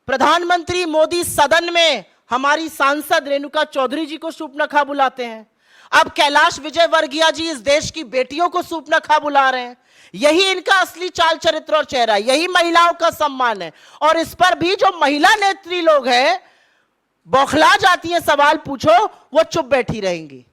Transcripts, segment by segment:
प्रधानमंत्री मोदी सदन में हमारी सांसद रेणुका चौधरी जी को सूपनखा बुलाते हैं। अब कैलाश विजयवर्गीय जी इस देश की बेटियों को सूपनखा बुला रहे हैं। यही इनका असली चाल चरित्र और चेहरा है, यही महिलाओं का सम्मान है। और इस पर भी जो महिला नेत्री लोग हैं बौखला जाती हैं, सवाल पूछो वो चुप बैठी रहेंगी।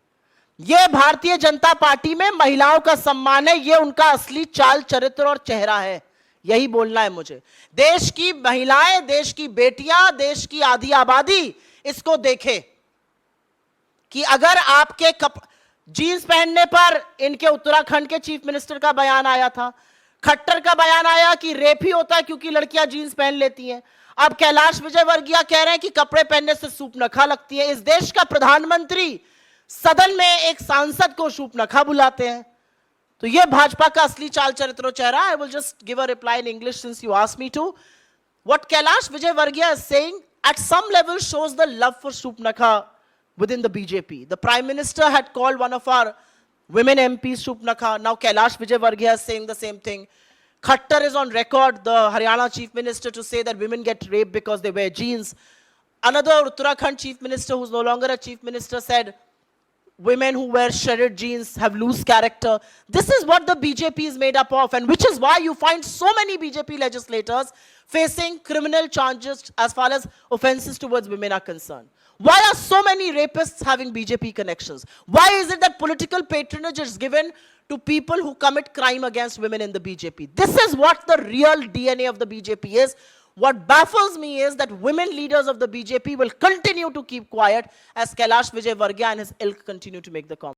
ये भारतीय जनता पार्टी में महिलाओं का सम्मान है, ये उनका असली चाल चरित्र और चेहरा है। यही बोलना है मुझे। देश की महिलाएं, देश की बेटियां, देश की आधी आबादी इसको देखे कि अगर आपके जीन्स पहनने पर इनके उत्तराखंड के चीफ मिनिस्टर का बयान आया था, खट्टर का बयान आया कि रेप ही होता है क्योंकि लड़कियां जीन्स पहन लेती हैं। अब कैलाश विजयवर्गीय कह रहे हैं कि कपड़े पहनने से सूपनखा लगती है। इस देश का प्रधानमंत्री सदन में एक सांसद को सूपनखा बुलाते हैं, तो यह भाजपा का असली चाल चरित्र चेहरा। I will just give a reply in English since you asked me to. What Kailash Vijayvargiya is saying at some level shows the love for Supnakha within the BJP. The Prime Minister had called one of our women MPs Supnakha. Now Kailash Vijayvargiya is saying the same thing. Khattar is on record, the Haryana Chief Minister, to say that women get raped because they wear jeans. Another Uttarakhand Chief Minister, who's no longer a Chief Minister, said women who wear shredded jeans have loose character. This is what the BJP is made up of, and which is why you find so many BJP legislators facing criminal charges as far as offenses towards women are concerned. Why are so many rapists having BJP connections? Why is it that political patronage is given to people who commit crime against women in the BJP? This is what the real DNA of the BJP is. What baffles me is that women leaders of the BJP will continue to keep quiet as Kailash Vijayvargiya and his ilk continue to make the comments.